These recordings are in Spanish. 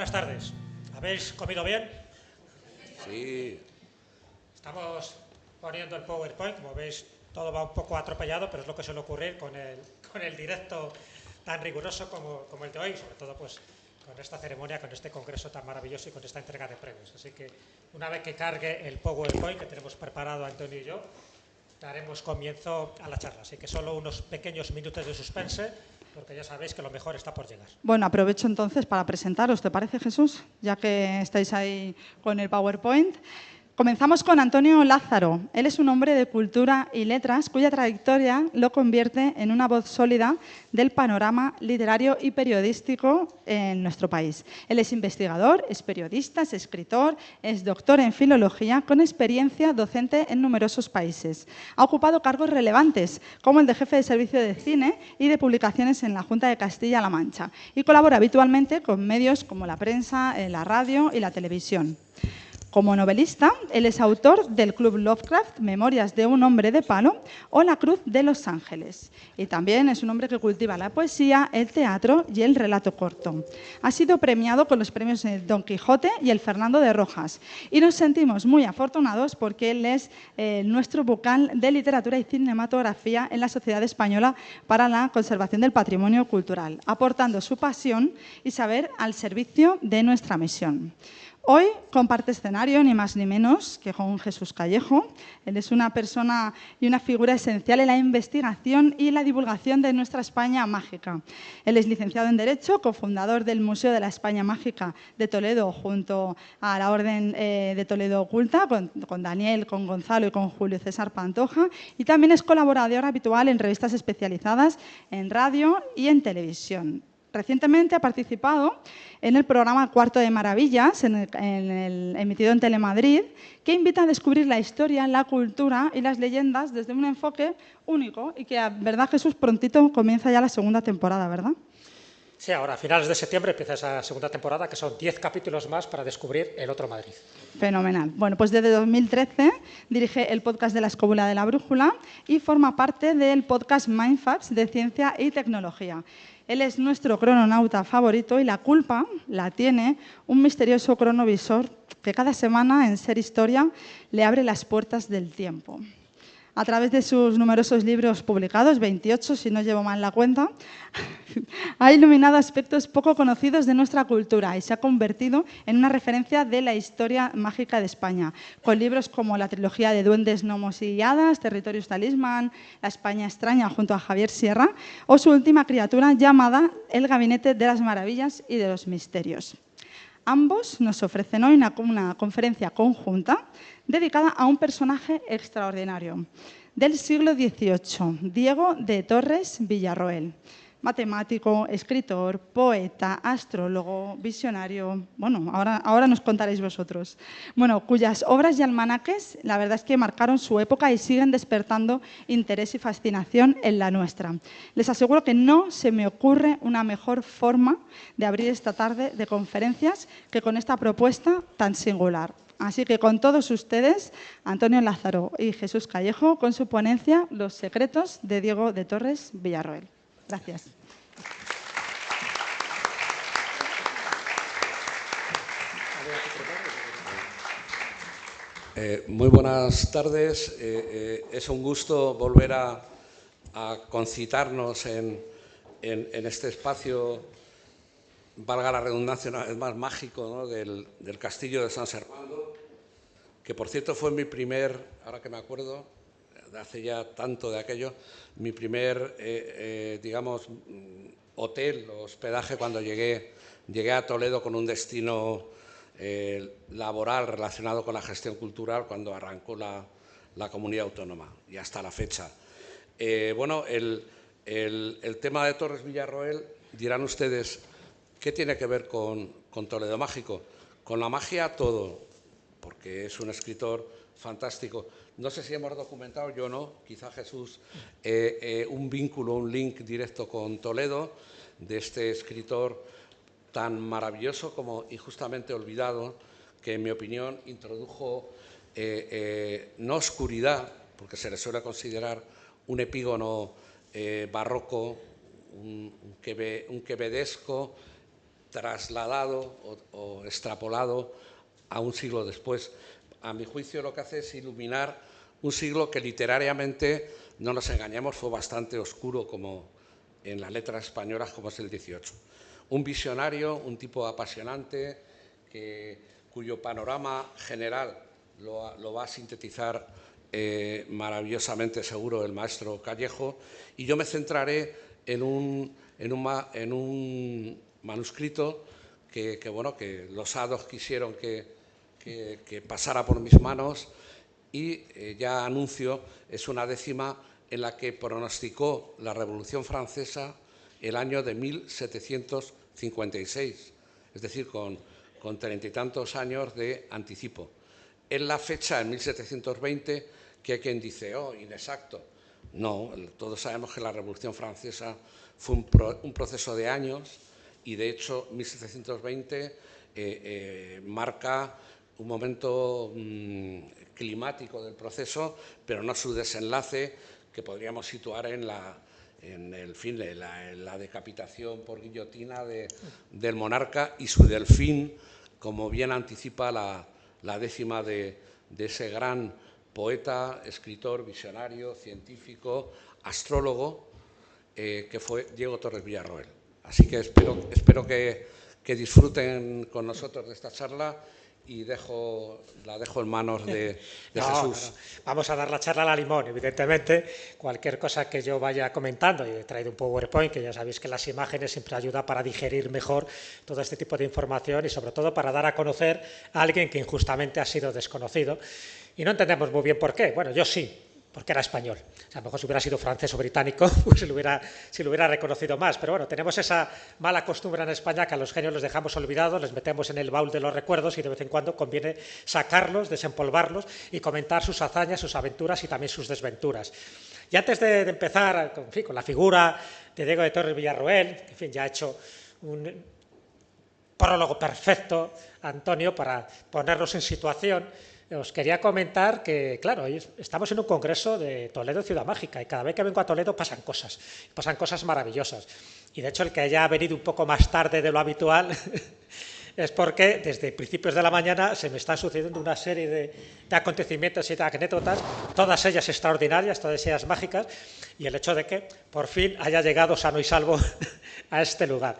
Buenas tardes. ¿Habéis comido bien? Sí. Estamos poniendo el PowerPoint, como veis todo va un poco atropellado, pero es lo que suele ocurrir con el directo tan riguroso como el de hoy, sobre todo pues con esta ceremonia, con este congreso tan maravilloso y con esta entrega de premios. Así que una vez que cargue el PowerPoint que tenemos preparado Antonio y yo, daremos comienzo a la charla. Así que solo unos pequeños minutos de suspense, porque ya sabéis que lo mejor está por llegar. Bueno, aprovecho entonces para presentaros, ¿te parece, Jesús? Ya que estáis ahí con el PowerPoint. Comenzamos con Antonio Lázaro. Él es un hombre de cultura y letras cuya trayectoria lo convierte en una voz sólida del panorama literario y periodístico en nuestro país. Él es investigador, es periodista, es escritor, es doctor en filología con experiencia docente en numerosos países. Ha ocupado cargos relevantes como el de jefe de servicio de cine y de publicaciones en la Junta de Castilla-La Mancha y colabora habitualmente con medios como la prensa, la radio y la televisión. Como novelista, él es autor del Club Lovecraft, Memorias de un hombre de palo o La Cruz de los Ángeles. Y también es un hombre que cultiva la poesía, el teatro y el relato corto. Ha sido premiado con los premios Don Quijote y el Fernando de Rojas. Y nos sentimos muy afortunados porque él es nuestro vocal de literatura y cinematografía en la Sociedad Española para la Conservación del Patrimonio Cultural, aportando su pasión y saber al servicio de nuestra misión. Hoy comparte escenario ni más ni menos que con Jesús Callejo. Él es una persona y una figura esencial en la investigación y la divulgación de nuestra España mágica. Él es licenciado en Derecho, cofundador del Museo de la España Mágica de Toledo junto a la Orden de Toledo Oculta, con Daniel, con Gonzalo y con Julio César Pantoja, y también es colaborador habitual en revistas especializadas en radio y en televisión. Recientemente ha participado en el programa Cuarto de Maravillas, emitido en Telemadrid, que invita a descubrir la historia, la cultura y las leyendas desde un enfoque único y que, ¿verdad, Jesús? Prontito comienza ya la segunda temporada, ¿verdad? Sí, ahora a finales de septiembre empieza esa segunda temporada, que son 10 capítulos más para descubrir el otro Madrid. Fenomenal. Bueno, pues desde 2013 dirige el podcast de la Escóbula de la Brújula y forma parte del podcast Mindfacts de Ciencia y Tecnología. Él es nuestro crononauta favorito y la culpa la tiene un misterioso cronovisor que cada semana en Ser Historia le abre las puertas del tiempo. A través de sus numerosos libros publicados, 28 si no llevo mal la cuenta, ha iluminado aspectos poco conocidos de nuestra cultura y se ha convertido en una referencia de la historia mágica de España, con libros como la trilogía de Duendes, Gnomos y Hadas, Territorios Talismán, La España Extraña junto a Javier Sierra o su última criatura llamada El Gabinete de las Maravillas y de los Misterios. Ambos nos ofrecen hoy una conferencia conjunta dedicada a un personaje extraordinario del siglo XVIII, Diego de Torres Villarroel. Matemático, escritor, poeta, astrólogo, visionario. Bueno, ahora nos contaréis vosotros. Bueno, cuyas obras y almanaques, la verdad es que marcaron su época y siguen despertando interés y fascinación en la nuestra. Les aseguro que no se me ocurre una mejor forma de abrir esta tarde de conferencias que con esta propuesta tan singular. Así que con todos ustedes, Antonio Lázaro y Jesús Callejo, con su ponencia Los secretos de Diego de Torres Villarroel. Gracias. Muy buenas tardes. Es un gusto volver a concitarnos en este espacio, valga la redundancia una vez más, mágico, ¿no? del Castillo de San Servando, que por cierto fue mi primer, ahora que me acuerdo, de hace ya tanto de aquello, mi primer, digamos, hotel o hospedaje cuando llegué a Toledo con un destino laboral relacionado con la gestión cultural cuando arrancó la comunidad autónoma y hasta la fecha. Bueno, el tema de Torres Villarroel, dirán ustedes, ¿qué tiene que ver con Toledo Mágico? Con la magia todo, porque es un escritor fantástico. No sé si hemos documentado, yo no, quizá Jesús, un vínculo, un link directo con Toledo, de este escritor tan maravilloso como injustamente olvidado, que en mi opinión introdujo no oscuridad, porque se le suele considerar un epígono barroco, un quevedesco, trasladado o extrapolado a un siglo después. A mi juicio, lo que hace es iluminar un siglo que literariamente, no nos engañemos, fue bastante oscuro, como en las letras españolas, como es el XVIII. Un visionario, un tipo apasionante, cuyo panorama general lo va a sintetizar maravillosamente, seguro, el maestro Callejo, y yo me centraré en un manuscrito que los hados quisieron que pasara por mis manos, y ya anuncio, es una décima en la que pronosticó la Revolución Francesa el año de 1756, es decir, con 30 y tantos años de anticipo. Es la fecha, en 1720, que hay quien dice, oh, inexacto. No, todos sabemos que la Revolución Francesa fue un proceso de años, y de hecho 1720 marca un momento climático del proceso, pero no su desenlace, que podríamos situar en la decapitación por guillotina del monarca, y su delfín, como bien anticipa la décima de ese gran poeta, escritor, visionario, científico, astrólogo, que fue Diego Torres Villarroel. Así que espero que disfruten con nosotros de esta charla, y la dejo en manos de Jesús. No. Vamos a dar la charla a la limón, evidentemente. Cualquier cosa que yo vaya comentando, y he traído un PowerPoint, que ya sabéis que las imágenes siempre ayudan para digerir mejor todo este tipo de información, y sobre todo para dar a conocer a alguien que injustamente ha sido desconocido. Y no entendemos muy bien por qué. Bueno, yo sí, porque era español. O sea, a lo mejor si hubiera sido francés o británico, pues si lo hubiera reconocido más. Pero bueno, tenemos esa mala costumbre en España, que a los genios los dejamos olvidados, les metemos en el baúl de los recuerdos, y de vez en cuando conviene sacarlos, desempolvarlos y comentar sus hazañas, sus aventuras y también sus desventuras. Y antes de empezar con la figura de Diego de Torres Villarroel, que en fin, ya ha hecho un prólogo perfecto, Antonio, para ponernos en situación, os quería comentar que, claro, estamos en un congreso de Toledo Ciudad Mágica, y cada vez que vengo a Toledo pasan cosas maravillosas. Y de hecho, el que haya venido un poco más tarde de lo habitual es porque desde principios de la mañana se me están sucediendo una serie de acontecimientos y de anécdotas, todas ellas extraordinarias, todas ellas mágicas, y el hecho de que por fin haya llegado sano y salvo a este lugar.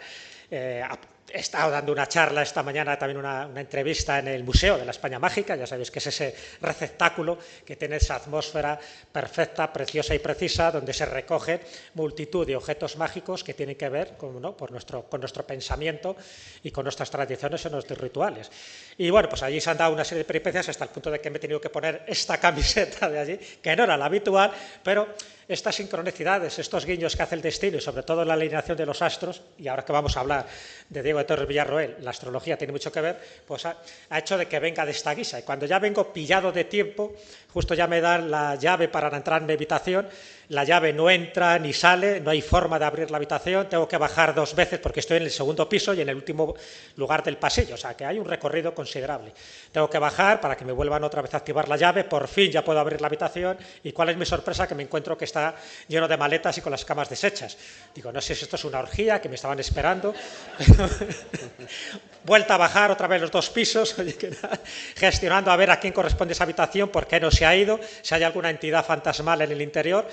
He estado dando una charla esta mañana, también una entrevista en el Museo de la España Mágica. Ya sabéis que es ese receptáculo que tiene esa atmósfera perfecta, preciosa y precisa, donde se recogen multitud de objetos mágicos que tienen que ver con nuestro pensamiento y con nuestras tradiciones y nuestros rituales. Y bueno, pues allí se han dado una serie de peripecias, hasta el punto de que me he tenido que poner esta camiseta de allí, que no era la habitual, pero estas sincronicidades, estos guiños que hace el destino, y sobre todo la alineación de los astros, y ahora que vamos a hablar de Diego de Torres Villarroel, la astrología tiene mucho que ver, pues ha hecho de que venga de esta guisa. Y cuando ya vengo pillado de tiempo, justo ya me dan la llave para entrar en mi habitación, la llave no entra ni sale, no hay forma de abrir la habitación, tengo que bajar 2 veces porque estoy en el segundo piso y en el último lugar del pasillo, o sea que hay un recorrido considerable. Tengo que bajar para que me vuelvan otra vez a activar la llave, por fin ya puedo abrir la habitación, y cuál es mi sorpresa, que me encuentro que está lleno de maletas y con las camas deshechas. Digo, no sé si esto es una orgía, que me estaban esperando. Vuelta a bajar otra vez los 2 pisos, gestionando a ver a quién corresponde esa habitación, por qué no se ha ido, si hay alguna entidad fantasmal en el interior.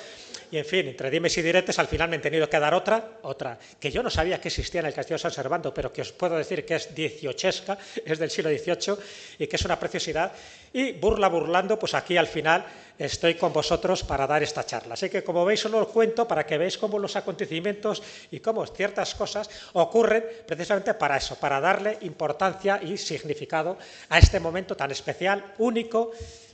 Y en fin, entre dimes y diretes, al final me he tenido que dar otra, que yo no sabía que existía en el Castillo de San Servando, pero que os puedo decir que es dieciochesca, es del siglo XVIII, y que es una preciosidad. Y burlando, pues aquí al final estoy con vosotros para dar esta charla. Así que, como veis, solo os cuento para que veáis cómo los acontecimientos y cómo ciertas cosas ocurren precisamente para eso, para darle importancia y significado a este momento tan especial, único,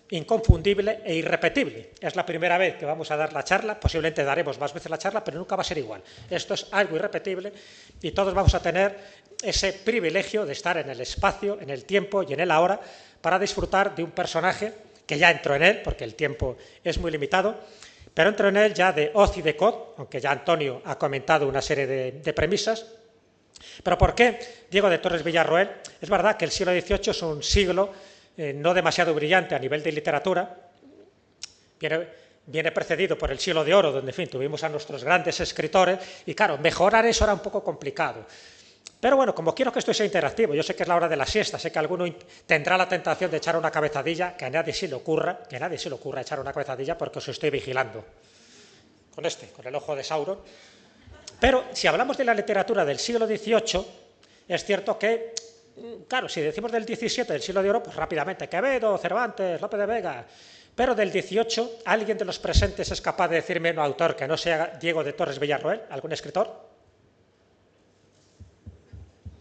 inconfundible e irrepetible. Es la primera vez que vamos a dar la charla, posiblemente daremos más veces la charla, pero nunca va a ser igual. Esto es algo irrepetible, y todos vamos a tener ese privilegio de estar en el espacio, en el tiempo y en el ahora, para disfrutar de un personaje que ya entro en él, porque el tiempo es muy limitado, pero entro en él ya de hoz y de cod, aunque ya Antonio ha comentado una serie de premisas. ¿Pero por qué Diego de Torres Villarroel? Es verdad que el siglo XVIII es un siglo no demasiado brillante a nivel de literatura. Viene precedido por el siglo de oro, donde, en fin, tuvimos a nuestros grandes escritores, y claro, mejorar eso era un poco complicado. Pero bueno, como quiero que esto sea interactivo, yo sé que es la hora de la siesta, sé que alguno tendrá la tentación de echar una cabezadilla, que a nadie se le ocurra echar una cabezadilla porque os estoy vigilando. Con el ojo de Sauron. Pero si hablamos de la literatura del siglo XVIII, es cierto que, claro, si decimos del XVII, del siglo de oro, pues rápidamente, Quevedo, Cervantes, Lope de Vega. Pero del XVIII, ¿alguien de los presentes es capaz de decirme un autor que no sea Diego de Torres Villarroel? ¿Algún escritor?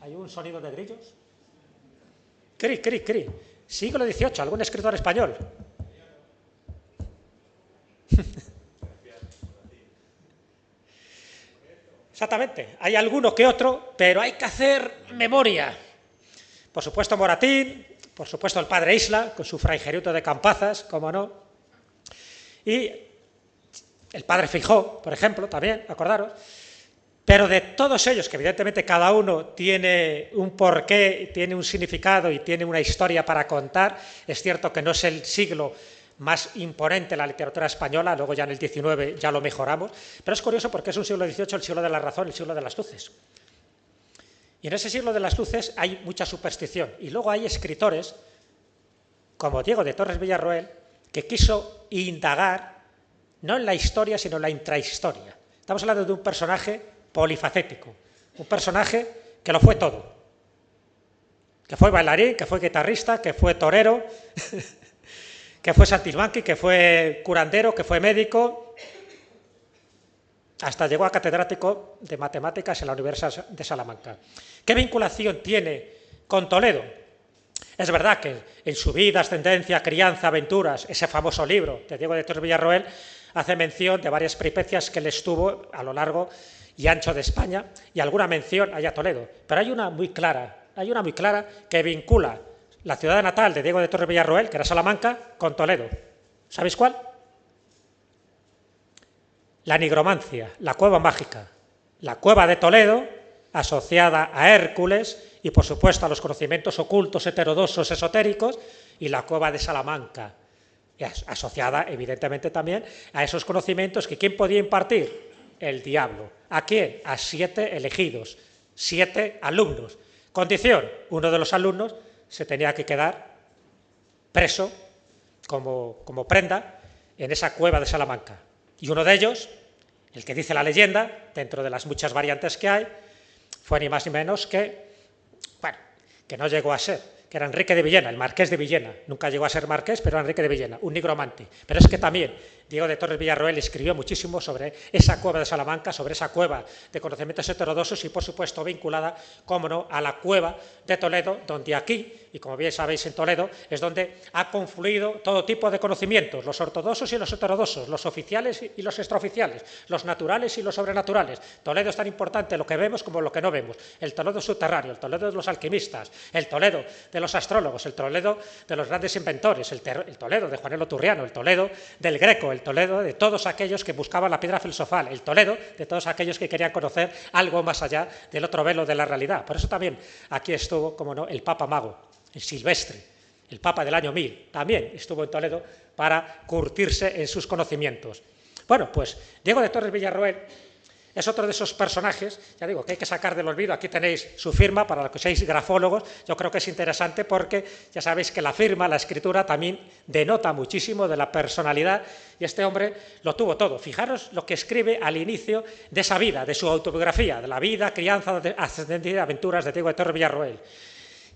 ¿Hay un sonido de grillos? Cri, cri, cri. Siglo XVIII, ¿algún escritor español? Exactamente, hay alguno que otro, pero hay que hacer memoria. Por supuesto Moratín, por supuesto el padre Isla, con su Fray Geruto de Campazas, cómo no, y el padre Feijó, por ejemplo, también, acordaros. Pero de todos ellos, que evidentemente cada uno tiene un porqué, tiene un significado y tiene una historia para contar, es cierto que no es el siglo más imponente la literatura española, luego ya en el XIX ya lo mejoramos, pero es curioso porque es un siglo XVIII, el siglo de la razón, el siglo de las luces. Y en ese siglo de las luces hay mucha superstición, y luego hay escritores, como Diego de Torres Villarroel, que quiso indagar, no en la historia, sino en la intrahistoria. Estamos hablando de un personaje polifacético, un personaje que lo fue todo, que fue bailarín, que fue guitarrista, que fue torero, que fue saltimbanqui, que fue curandero, que fue médico, hasta llegó a catedrático de matemáticas en la Universidad de Salamanca. ¿Qué vinculación tiene con Toledo? Es verdad que en su vida, ascendencia, crianza, aventuras, ese famoso libro de Diego de Torres Villarroel hace mención de varias peripecias que él estuvo a lo largo y ancho de España, y alguna mención hay a Toledo. Pero hay una muy clara que vincula la ciudad natal de Diego de Torres Villarroel, que era Salamanca, con Toledo. ¿Sabéis cuál? La nigromancia, la cueva mágica. La cueva de Toledo, asociada a Hércules y, por supuesto, a los conocimientos ocultos, heterodoxos, esotéricos, y la cueva de Salamanca, asociada, evidentemente, también a esos conocimientos que ¿quién podía impartir? El diablo. ¿A quién? A 7 elegidos, 7 alumnos. Condición, uno de los alumnos se tenía que quedar preso como prenda en esa cueva de Salamanca. Y uno de ellos, el que dice la leyenda, dentro de las muchas variantes que hay, fue ni más ni menos que, bueno, que no llegó a ser, que era Enrique de Villena, el marqués de Villena. Nunca llegó a ser marqués, pero Enrique de Villena, un nigromante. Pero es que también Diego de Torres Villarroel escribió muchísimo sobre esa cueva de Salamanca, sobre esa cueva de conocimientos heterodoxos y, por supuesto, vinculada, cómo no, a la cueva de Toledo, donde aquí, y como bien sabéis en Toledo, es donde ha confluido todo tipo de conocimientos, los ortodoxos y los heterodoxos, los oficiales y los extraoficiales, los naturales y los sobrenaturales. Toledo es tan importante lo que vemos como lo que no vemos. El Toledo subterráneo, el Toledo de los alquimistas, el Toledo de los astrólogos, el Toledo de los grandes inventores, el Toledo de Juanelo Turriano, el Toledo del Greco, el Toledo de todos aquellos que buscaban la piedra filosofal, el Toledo de todos aquellos que querían conocer algo más allá del otro velo de la realidad. Por eso también aquí estuvo, como no, el Papa Mago, el Silvestre, el Papa del año 1000, también estuvo en Toledo para curtirse en sus conocimientos. Bueno, pues Diego de Torres Villarroel es otro de esos personajes, ya digo, que hay que sacar del olvido. Aquí tenéis su firma, para los que seáis grafólogos, yo creo que es interesante porque ya sabéis que la firma, la escritura, también denota muchísimo de la personalidad, y este hombre lo tuvo todo. Fijaros lo que escribe al inicio de esa vida, de su autobiografía, de la vida, crianza, ascendencia y aventuras de Diego de Torres Villarroel.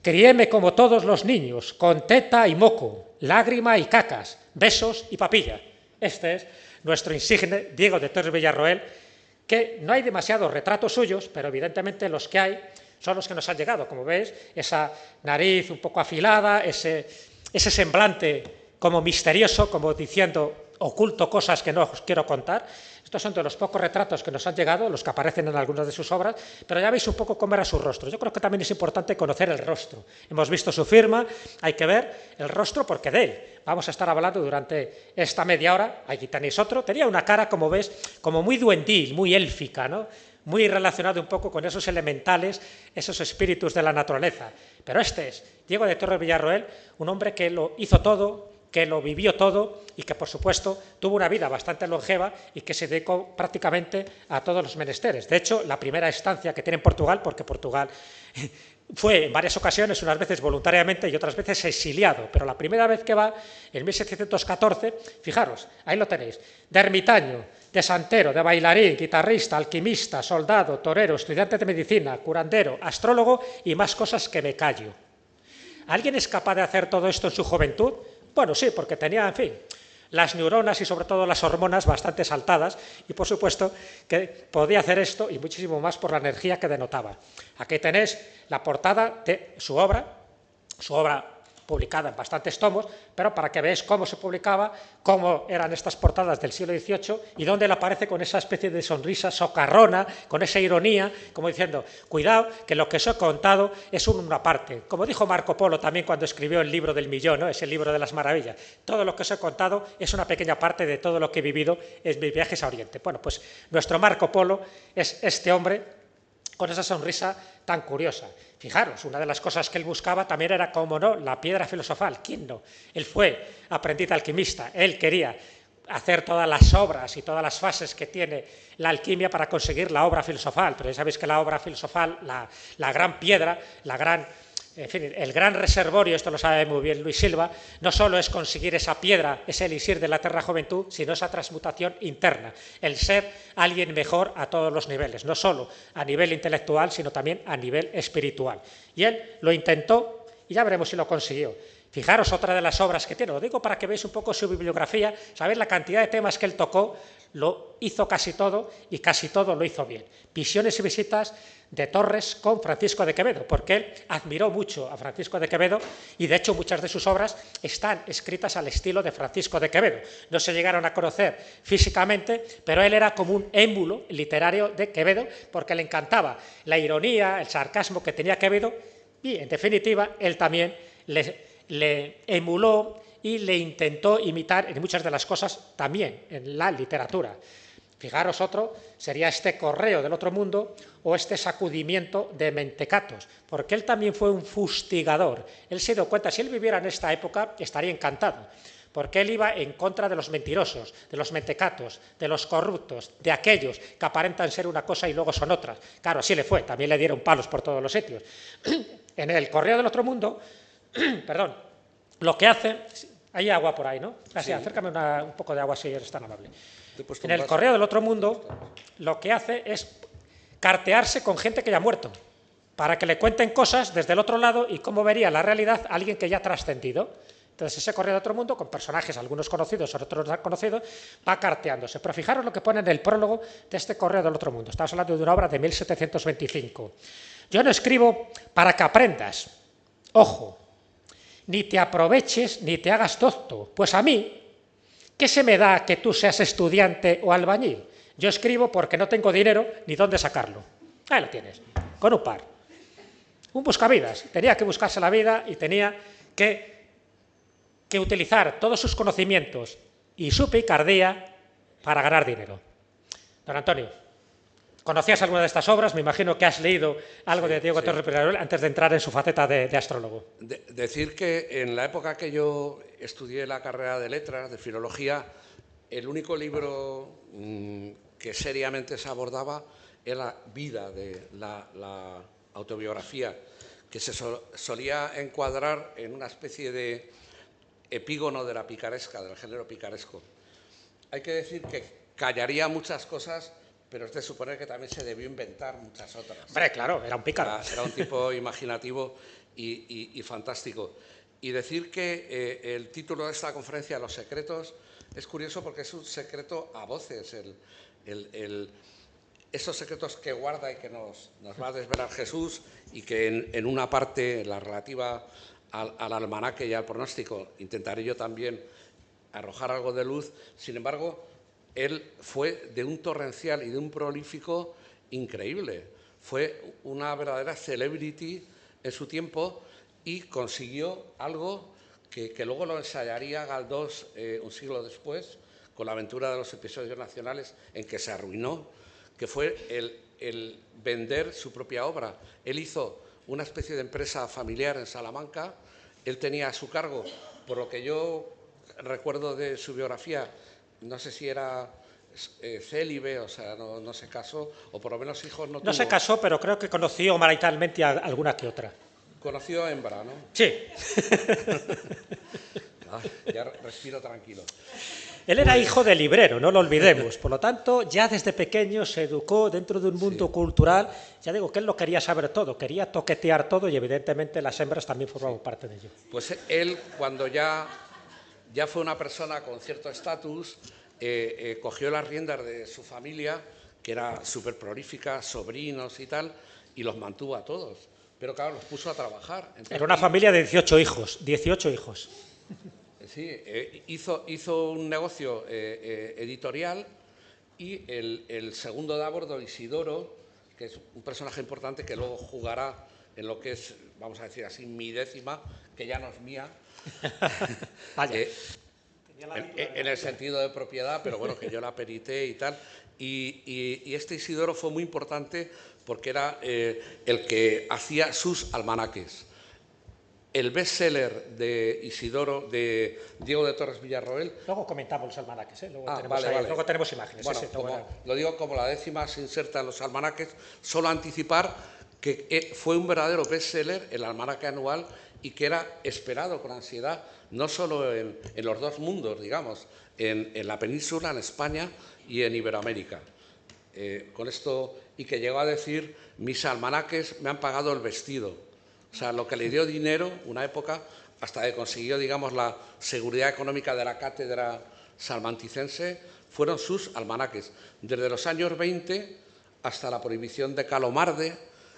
Criéme como todos los niños, con teta y moco, lágrima y cacas, besos y papilla. Este es nuestro insigne Diego de Torres Villarroel, que no hay demasiados retratos suyos, pero evidentemente los que hay son los que nos han llegado. Como veis, esa nariz un poco afilada, ese semblante como misterioso, como diciendo oculto cosas que no os quiero contar. Estos son de los pocos retratos que nos han llegado, los que aparecen en algunas de sus obras, pero ya veis un poco cómo era su rostro. Yo creo que también es importante conocer el rostro. Hemos visto su firma, hay que ver el rostro porque de él vamos a estar hablando durante esta media hora. Aquí tenéis otro. Tenía una cara, como ves, como muy duendil, muy élfica, ¿no? Muy relacionado un poco con esos elementales, esos espíritus de la naturaleza. Pero este es Diego de Torres Villarroel, un hombre que lo hizo todo, que lo vivió todo y que, por supuesto, tuvo una vida bastante longeva y que se dedicó prácticamente a todos los menesteres. De hecho, la primera estancia que tiene en Portugal, porque Portugal fue en varias ocasiones, unas veces voluntariamente y otras veces exiliado, pero la primera vez que va, en 1714, fijaros, ahí lo tenéis, de ermitaño, de santero, de bailarín, guitarrista, alquimista, soldado, torero, estudiante de medicina, curandero, astrólogo y más cosas que me callo. ¿Alguien es capaz de hacer todo esto en su juventud? Bueno, sí, porque tenía, en fin, las neuronas y sobre todo las hormonas bastante saltadas y, por supuesto, que podía hacer esto y muchísimo más por la energía que denotaba. Aquí tenéis la portada de su obra publicada en bastantes tomos, pero para que veáis cómo se publicaba, cómo eran estas portadas del siglo XVIII y dónde él aparece con esa especie de sonrisa socarrona, con esa ironía, como diciendo, cuidado, que lo que os he contado es una parte. Como dijo Marco Polo también cuando escribió el libro del millón, ¿no? Ese libro de las maravillas. Todo lo que os he contado es una pequeña parte de todo lo que he vivido en mis viajes a Oriente. Bueno, pues nuestro Marco Polo es este hombre con esa sonrisa tan curiosa. Fijaros, una de las cosas que él buscaba también era, como no, la piedra filosofal. ¿Quién no? Él fue aprendiz alquimista, él quería hacer todas las obras y todas las fases que tiene la alquimia para conseguir la obra filosofal, pero ya sabéis que la obra filosofal, la gran piedra, en fin, el gran reservorio, esto lo sabe muy bien Luis Silva, no solo es conseguir esa piedra, ese elixir de la eterna juventud, sino esa transmutación interna, el ser alguien mejor a todos los niveles, no solo a nivel intelectual, sino también a nivel espiritual. Y él lo intentó y ya veremos si lo consiguió. Fijaros otra de las obras que tiene, lo digo para que veáis un poco su bibliografía, sabéis la cantidad de temas que él tocó, lo hizo casi todo y casi todo lo hizo bien. Visiones y visitas de Torres con Francisco de Quevedo, porque él admiró mucho a Francisco de Quevedo y de hecho muchas de sus obras están escritas al estilo de Francisco de Quevedo. No se llegaron a conocer físicamente, pero él era como un émulo literario de Quevedo porque le encantaba la ironía, el sarcasmo que tenía Quevedo y en definitiva él también le emuló y le intentó imitar en muchas de las cosas también en la literatura. Fijaros, otro sería este Correo del Otro Mundo o este Sacudimiento de Mentecatos, porque él también fue un fustigador. Él se dio cuenta, si él viviera en esta época, estaría encantado, porque él iba en contra de los mentirosos, de los mentecatos, de los corruptos, de aquellos que aparentan ser una cosa y luego son otras. Claro, así le fue, también le dieron palos por todos los sitios. En el Correo del Otro Mundo, perdón, lo que hace... Hay agua por ahí, ¿no? Así, sí. Acércame un poco de agua si eres tan amable. En el Correo del Otro Mundo, lo que hace es cartearse con gente que ya ha muerto, para que le cuenten cosas desde el otro lado y cómo vería la realidad alguien que ya ha trascendido. Entonces, ese Correo de Otro Mundo, con personajes, algunos conocidos, otros no conocidos, va carteándose. Pero fijaros lo que pone en el prólogo de este Correo del Otro Mundo. Estamos hablando de una obra de 1725. Yo no escribo para que aprendas, ojo, ni te aproveches ni te hagas docto, pues a mí, ¿qué se me da que tú seas estudiante o albañil? Yo escribo porque no tengo dinero ni dónde sacarlo. Ahí lo tienes, con un par. Un buscavidas, tenía que buscarse la vida y tenía que utilizar todos sus conocimientos y su picardía para ganar dinero. Don Antonio, ¿conocías alguna de estas obras? Me imagino que has leído algo de Diego Torres Peñarol antes de entrar en su faceta de astrólogo. Decir que en la época que yo estudié la carrera de letras, de filología, el único libro que seriamente se abordaba era la vida de la autobiografía, que se solía encuadrar en una especie de epígono de la picaresca, del género picaresco. Hay que decir que callaría muchas cosas, pero es de suponer que también se debió inventar muchas otras. Hombre, claro, era un pícaro. Era un tipo imaginativo y fantástico. Y decir que el título de esta conferencia, Los secretos, es curioso porque es un secreto a voces, esos secretos que guarda y que nos va a desvelar Jesús y que en una parte, la relativa al almanaque y al pronóstico, intentaré yo también arrojar algo de luz. Sin embargo, él fue de un torrencial y de un prolífico increíble. Fue una verdadera celebrity en su tiempo y consiguió algo que luego lo ensayaría Galdós un siglo después, con la aventura de los episodios nacionales, en que se arruinó, que fue el vender su propia obra. Él hizo una especie de empresa familiar en Salamanca, él tenía a su cargo, por lo que yo recuerdo de su biografía, no sé si era célibe, o sea, no se casó, o por lo menos hijos no tuvo. No se casó, pero creo que conoció maritalmente a alguna que otra. Conoció a hembra, ¿no? Sí. Ya respiro tranquilo. Él era hijo de librero, no lo olvidemos. Por lo tanto, ya desde pequeño se educó dentro de un mundo cultural. Ya digo que él lo quería saber todo, quería toquetear todo y evidentemente las hembras también formaban parte de ello. Pues él, cuando ya fue una persona con cierto estatus, cogió las riendas de su familia, que era súper prolífica, sobrinos y tal, y los mantuvo a todos. Pero claro, los puso a trabajar. Entonces, era una familia de 18 hijos, 18 hijos. Sí, hizo un negocio editorial y el segundo de a bordo, Isidoro, que es un personaje importante que luego jugará en lo que es, vamos a decir así, mi décima, que ya no es mía, en el sentido de propiedad, pero bueno, que yo la perité y tal. Y este Isidoro fue muy importante porque era el que hacía sus almanaques. El bestseller de Isidoro, de Diego de Torres Villarroel. Luego comentamos los almanaques, ¿eh? Vale. Luego tenemos imágenes. Bueno, lo digo como la décima se inserta en los almanaques, solo anticipar que fue un verdadero bestseller, el almanaque anual, y que era esperado con ansiedad, no solo en los dos mundos, digamos, en la península, en España y en Iberoamérica. Con esto, y que llegó a decir, mis almanaques me han pagado el vestido. O sea, lo que le dio dinero, una época, hasta que consiguió, digamos, la seguridad económica de la cátedra salmanticense, fueron sus almanaques. Desde los años 20 hasta la prohibición de Calomarde,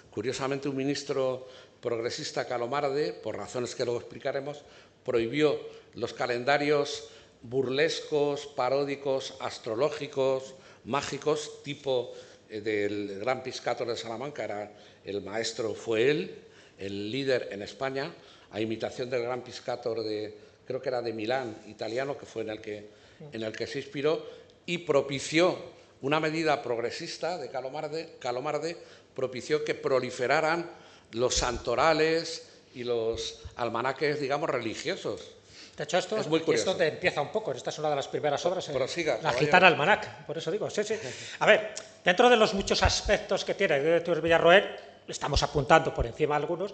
curiosamente un ministro progresista, Calomarde, por razones que luego explicaremos, prohibió los calendarios burlescos, paródicos, astrológicos, mágicos, tipo del gran Piscator de Salamanca, el maestro fue él, el líder en España, a imitación del gran Piscator creo que era de Milán, italiano, que fue en el que se inspiró, y propició una medida progresista de Calomarde, propició que proliferaran los santorales y los almanaques, digamos, religiosos. De hecho, esto es muy curioso. Esto empieza un poco. Esta es una de las primeras obras. La Gitana Almanac, por eso digo. Sí. A ver, dentro de los muchos aspectos que tiene de Torres Villarroel, estamos apuntando por encima algunos,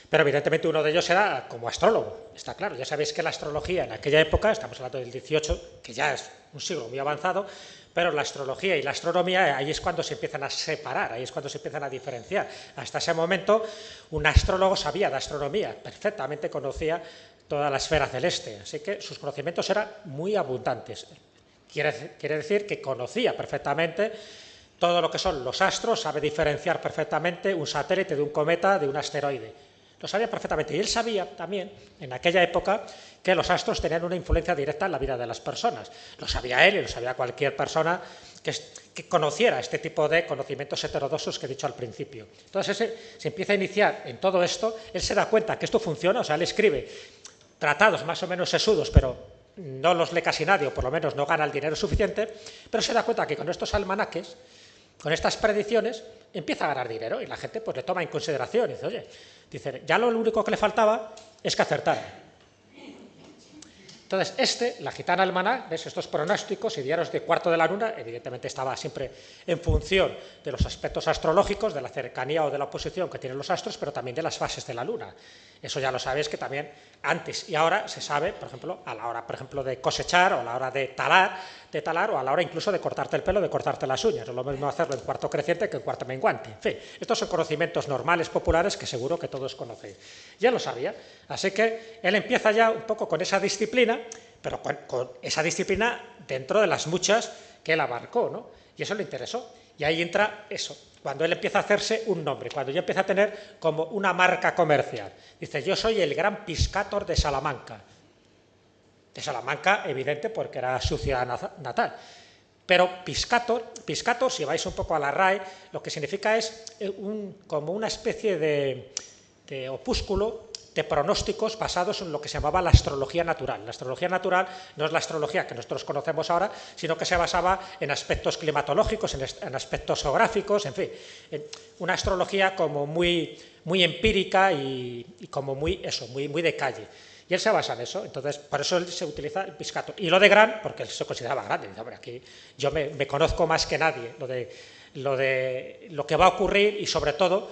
pero evidentemente uno de ellos era como astrólogo, está claro. Ya sabéis que la astrología en aquella época, estamos hablando del 18, que ya es un siglo muy avanzado, pero la astrología y la astronomía, ahí es cuando se empiezan a separar, ahí es cuando se empiezan a diferenciar. Hasta ese momento, un astrólogo sabía de astronomía, perfectamente conocía toda la esfera celeste, así que sus conocimientos eran muy abundantes. Quiere decir que conocía perfectamente todo lo que son los astros, sabe diferenciar perfectamente un satélite de un cometa, de un asteroide. Lo sabía perfectamente. Y él sabía también, en aquella época, que los astros tenían una influencia directa en la vida de las personas. Lo sabía él y lo sabía cualquier persona que conociera este tipo de conocimientos heterodoxos que he dicho al principio. Entonces, se empieza a iniciar en todo esto, él se da cuenta que esto funciona, o sea, él escribe tratados más o menos sesudos, pero no los lee casi nadie, o por lo menos no gana el dinero suficiente, pero se da cuenta que con estos almanaques, con estas predicciones, empieza a ganar dinero y la gente pues le toma en consideración y dice, oye, ya lo único que le faltaba es que acertara. Entonces, la Gitana Almanac, ¿ves? Estos pronósticos y diarios de cuarto de la luna, evidentemente estaba siempre en función de los aspectos astrológicos, de la cercanía o de la oposición que tienen los astros, pero también de las fases de la luna. Eso ya lo sabéis que también antes y ahora se sabe, por ejemplo, a la hora, por ejemplo, de cosechar o a la hora de talar o a la hora incluso de cortarte el pelo, de cortarte las uñas. No es lo mismo hacerlo en cuarto creciente que en cuarto menguante. En fin, estos son conocimientos normales, populares, que seguro que todos conocéis. Ya lo sabía. Así que él empieza ya un poco con esa disciplina, pero con esa disciplina dentro de las muchas que él abarcó, ¿no? Y eso le interesó. Y ahí entra eso, cuando él empieza a hacerse un nombre, cuando ya empieza a tener como una marca comercial. Dice, yo soy el gran Piscator de Salamanca. De Salamanca, evidente, porque era su ciudad natal. Pero Piscator, si vais un poco a la RAE, lo que significa es como una especie de opúsculo de pronósticos basados en lo que se llamaba la astrología natural. La astrología natural no es la astrología que nosotros conocemos ahora, sino que se basaba en aspectos climatológicos, en aspectos geográficos, en fin, en una astrología como muy empírica y como muy de calle. Y él se basa en eso, entonces por eso él se utiliza el Piscator. Y lo de gran, porque él se consideraba grande. Dice, hombre, aquí yo me conozco más que nadie lo que va a ocurrir y sobre todo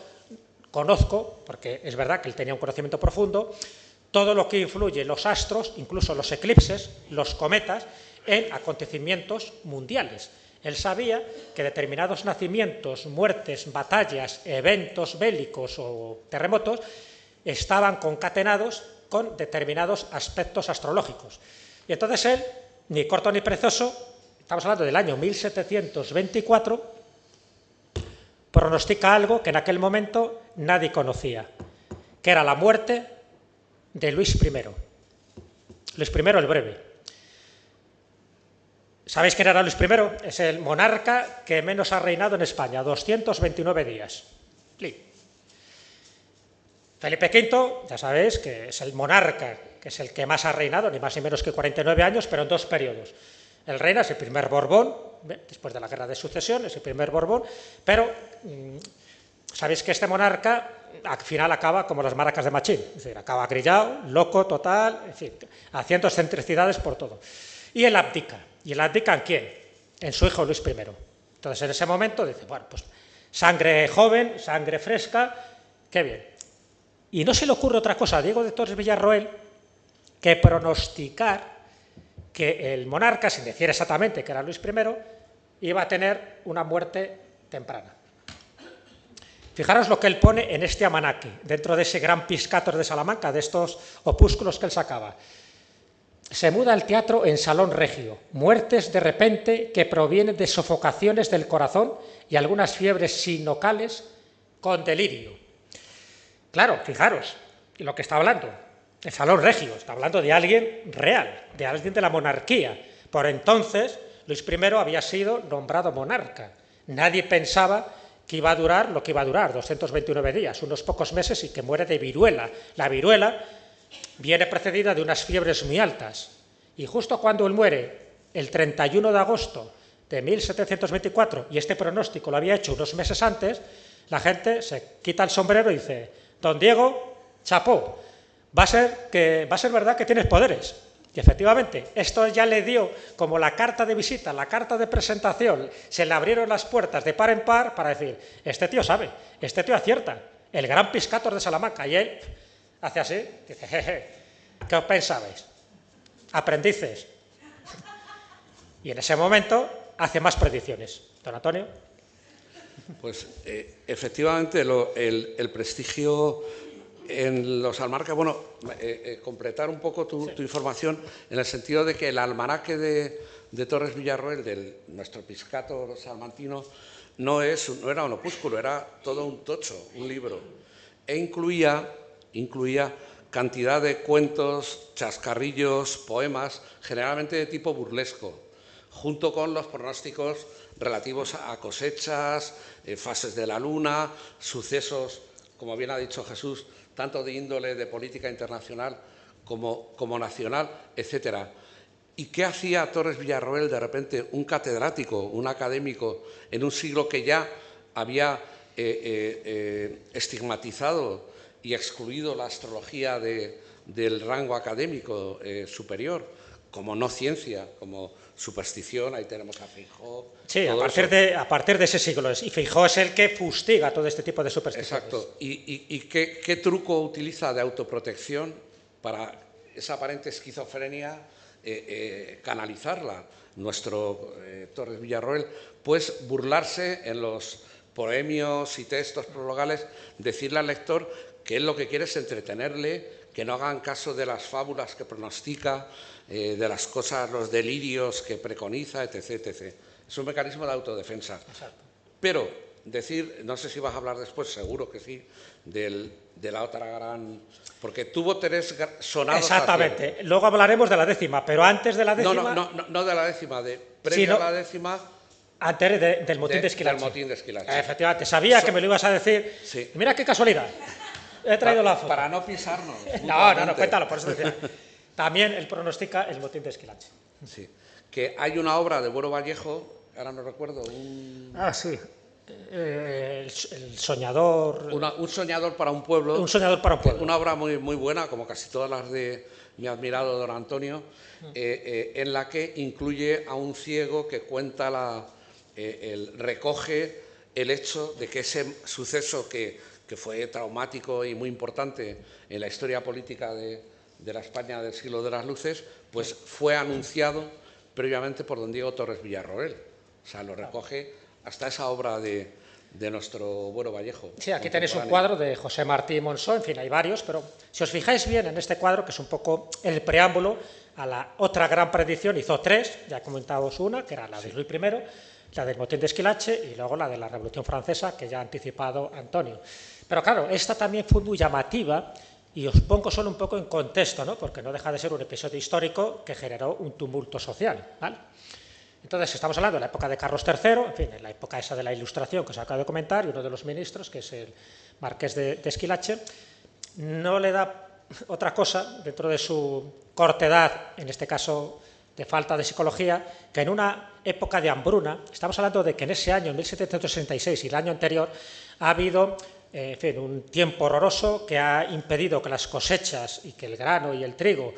conozco, porque es verdad que él tenía un conocimiento profundo, todo lo que influye en los astros, incluso los eclipses, los cometas, en acontecimientos mundiales. Él sabía que determinados nacimientos, muertes, batallas, eventos bélicos o terremotos estaban concatenados con determinados aspectos astrológicos. Y entonces él, ni corto ni perezoso, estamos hablando del año 1724, pronostica algo que en aquel momento nadie conocía, que era la muerte de Luis I. Luis I el Breve. ¿Sabéis quién era Luis I? Es el monarca que menos ha reinado en España, 229 días. Felipe V, ya sabéis que es el monarca, que es el que más ha reinado, ni más ni menos que 49 años, pero en 2 periodos. Él reina, es el primer Borbón, después de la Guerra de Sucesión, es el primer Borbón, pero sabéis que este monarca al final acaba como las maracas de Machín, es decir, acaba grillado, loco, total, en fin, haciendo excentricidades por todo. Y él abdica. ¿Y él abdica en quién? En su hijo Luis I. Entonces en ese momento dice, bueno, pues sangre joven, sangre fresca, qué bien. Y no se le ocurre otra cosa a Diego de Torres Villarroel que pronosticar que el monarca, sin decir exactamente que era Luis I, iba a tener una muerte temprana. Fijaros lo que él pone en este almanaque, dentro de ese gran Piscator de Salamanca, de estos opúsculos que él sacaba. Se muda al teatro en Salón Regio, muertes de repente que provienen de sofocaciones del corazón y algunas fiebres sinocales con delirio. Claro, fijaros lo que está hablando, el Salón Regio, está hablando de alguien real, de alguien de la monarquía. Por entonces, Luis I había sido nombrado monarca. Nadie pensaba que iba a durar lo que iba a durar, 229 días, unos pocos meses, y que muere de viruela. La viruela viene precedida de unas fiebres muy altas. Y justo cuando él muere, el 31 de agosto de 1724, y este pronóstico lo había hecho unos meses antes, la gente se quita el sombrero y dice, don Diego, chapó, va a ser verdad que tienes poderes. Y efectivamente, esto ya le dio como la carta de visita, la carta de presentación, se le abrieron las puertas de par en par para decir, este tío sabe, este tío acierta, el gran Piscator de Salamanca. Y él hace así, dice, jeje, ¿qué os pensabais? Aprendices. Y en ese momento hace más predicciones. Don Antonio. Pues efectivamente el prestigio en los almanaques, bueno, completar un poco tu información en el sentido de que el almanaque de Torres Villarroel, de nuestro Piscator salmantino, no era un opúsculo, era todo un tocho, un libro, e incluía cantidad de cuentos, chascarrillos, poemas, generalmente de tipo burlesco, junto con los pronósticos relativos a cosechas, fases de la luna, sucesos, como bien ha dicho Jesús, tanto de índole de política internacional como nacional, etcétera. ¿Y qué hacía Torres Villarroel de repente, un catedrático, un académico, en un siglo que ya había estigmatizado y excluido la astrología del rango académico superior, como no ciencia, como superstición? Ahí tenemos a Feijoo. Sí, a partir de ese siglo. Y Feijoo es el que fustiga todo este tipo de supersticiones. Exacto. ¿Y qué truco utiliza de autoprotección para esa aparente esquizofrenia canalizarla nuestro Torres Villarroel? Pues burlarse en los poemios y textos prologales, decirle al lector que él lo que quiere es entretenerle, que no hagan caso de las fábulas que pronostica, de las cosas, los delirios que preconiza, etc., etc. Es un mecanismo de autodefensa. Exacto. Pero decir, no sé si vas a hablar después, seguro que sí, de la otra gran... Porque tuvo 3 sonados. Exactamente. Luego hablaremos de la 10ª, pero antes de la 10ª... No de la 10ª, previo a la 10ª... Antes del motín de Esquilache. Del motín de Esquilache. Efectivamente, sabía que me lo ibas a decir. Sí. Mira qué casualidad. He traído la foto. Para no pisarnos. No, cuéntalo, por eso decía. También él pronostica el motín de Esquilache. Sí. Que hay una obra de Buero Vallejo, ahora no recuerdo, sí. El soñador... Un soñador para un pueblo. Un soñador para un pueblo. Una obra muy, muy buena, como casi todas las de mi admirado don Antonio, en la que incluye a un ciego que cuenta recoge el hecho de que ese suceso que fue traumático y muy importante en la historia política de la España del siglo de las luces, pues fue anunciado previamente por don Diego Torres Villarroel. O sea, lo recoge hasta esa obra de nuestro Bueno Vallejo. Sí, aquí tenéis un cuadro de José Martí Monzó, en fin, hay varios, pero si os fijáis bien en este cuadro, que es un poco el preámbulo a la otra gran predicción, hizo tres, ya comentamos una, que era la de Luis I, la del motín de Esquilache y luego la de la Revolución Francesa, que ya ha anticipado Antonio. Pero claro, esta también fue muy llamativa y os pongo solo un poco en contexto, ¿no? Porque no deja de ser un episodio histórico que generó un tumulto social, ¿vale? Entonces, estamos hablando de la época de Carlos III, en fin, en la época esa de la Ilustración que os acabo de comentar, y uno de los ministros, que es el marqués de Esquilache, no le da otra cosa dentro de su cortedad, en este caso de falta de psicología, que en una época de hambruna, estamos hablando de que en ese año, en 1766 y el año anterior, ha habido en fin, un tiempo horroroso que ha impedido que las cosechas y que el grano y el trigo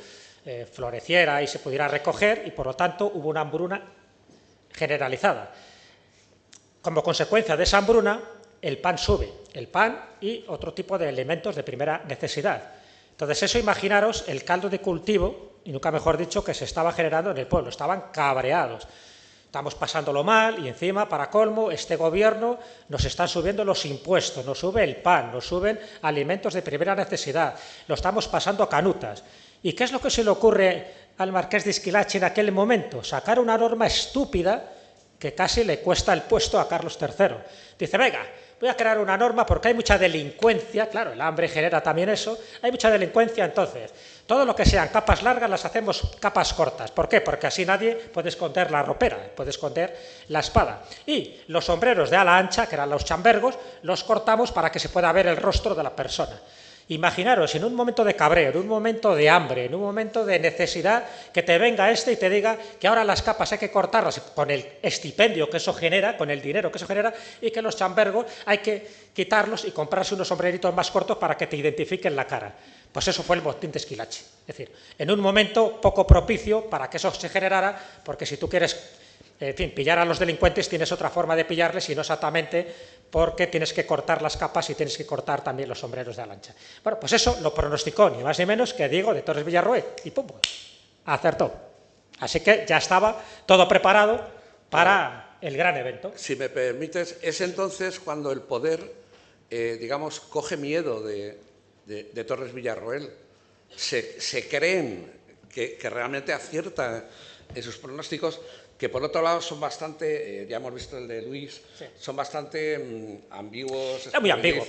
floreciera y se pudiera recoger, y por lo tanto hubo una hambruna generalizada. Como consecuencia de esa hambruna, el pan sube, el pan y otro tipo de elementos de primera necesidad. Entonces, eso imaginaros el caldo de cultivo, y nunca mejor dicho, que se estaba generando en el pueblo. Estaban cabreados. Estamos pasándolo mal y encima, para colmo, este gobierno nos están subiendo los impuestos, nos sube el pan, nos suben alimentos de primera necesidad, lo estamos pasando canutas. ¿Y qué es lo que se le ocurre al marqués de Esquilache en aquel momento? Sacar una norma estúpida que casi le cuesta el puesto a Carlos III. Dice, venga, voy a crear una norma porque hay mucha delincuencia, claro, el hambre genera también eso, hay mucha delincuencia, entonces todo lo que sean capas largas las hacemos capas cortas. ¿Por qué? Porque así nadie puede esconder la ropera, puede esconder la espada. Y los sombreros de ala ancha, que eran los chambergos, los cortamos para que se pueda ver el rostro de la persona. Imaginaros, en un momento de cabreo, en un momento de hambre, en un momento de necesidad, que te venga este y te diga que ahora las capas hay que cortarlas con el estipendio que eso genera, con el dinero que eso genera, y que los chambergos hay que quitarlos y comprarse unos sombreritos más cortos para que te identifiquen la cara. Pues eso fue el motín de Esquilache. Es decir, en un momento poco propicio para que eso se generara, porque si tú quieres, en fin, pillar a los delincuentes, tienes otra forma de pillarles y no exactamente porque tienes que cortar las capas y tienes que cortar también los sombreros de ala ancha. Bueno, pues eso lo pronosticó ni más ni menos que Diego de Torres Villarroel y pum, acertó. Así que ya estaba todo preparado para el gran evento. Si me permites, es entonces cuando el poder, digamos, coge miedo de Torres Villarroel. Se creen que realmente acierta en sus pronósticos, que por otro lado son bastante, ya hemos visto el de Luis, sí, son bastante ambiguos, muy ambiguos,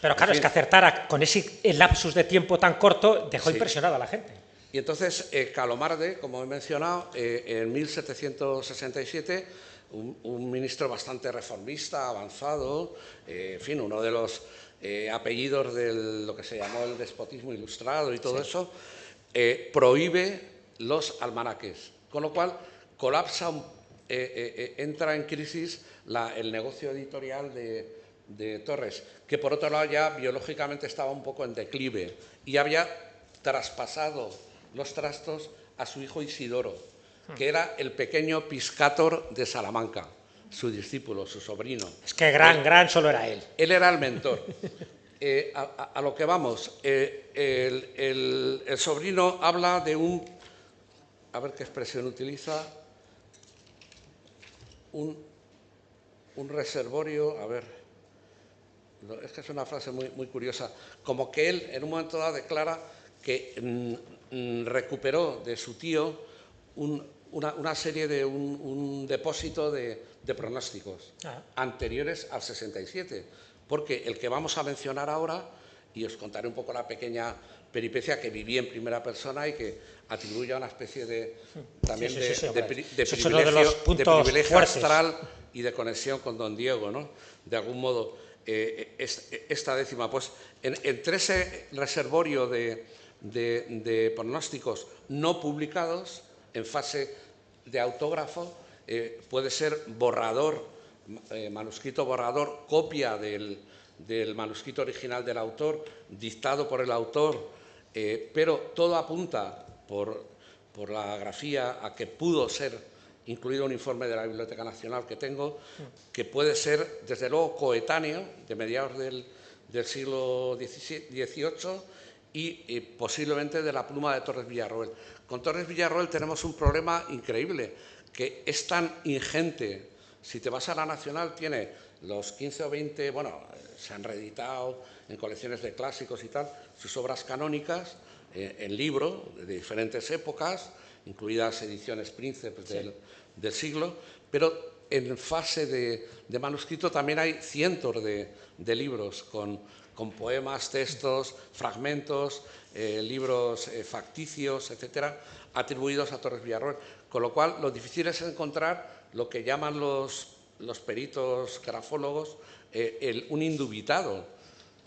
pero claro, es que acertara con ese lapsus de tiempo tan corto dejó impresionado a la gente. Y entonces Calomarde, como he mencionado, en 1767, un ministro bastante reformista, avanzado, en fin, uno de los apellidos de lo que se llamó el despotismo ilustrado y todo eso, prohíbe los almanaques, con lo cual colapsa, entra en crisis el negocio editorial de Torres, que por otro lado ya biológicamente estaba un poco en declive y había traspasado los trastos a su hijo Isidoro, que era el pequeño Piscator de Salamanca, su discípulo, su sobrino. Es que gran solo era él. Él era el mentor. A lo que vamos, el sobrino habla de un, a ver qué expresión utiliza, un reservorio, a ver, es que es una frase muy curiosa, como que él en un momento dado declara que recuperó de su tío una serie de un depósito de pronósticos anteriores al 67, porque el que vamos a mencionar ahora, y os contaré un poco la pequeña peripecia que viví en primera persona y que atribuye a una especie de también de privilegio astral y de conexión con don Diego, ¿no? De algún modo, esta décima, pues entre ese reservorio de pronósticos no publicados en fase de autógrafo, puede ser borrador manuscrito borrador, copia del manuscrito original del autor, dictado por el autor, pero todo apunta por la grafía a que pudo ser incluido un informe de la Biblioteca Nacional que tengo, que puede ser, desde luego, coetáneo de mediados del siglo XVIII y posiblemente de la pluma de Torres Villarroel. Con Torres Villarroel tenemos un problema increíble, que es tan ingente. Si te vas a la Nacional, tiene los 15 o 20, bueno, se han reeditado en colecciones de clásicos y tal, sus obras canónicas en libro de diferentes épocas, incluidas ediciones príncipes del siglo, pero en fase de manuscrito también hay cientos de libros con poemas, textos, fragmentos, libros facticios, etcétera, atribuidos a Torres Villarroel. Con lo cual, lo difícil es encontrar lo que llaman los peritos grafólogos un indubitado.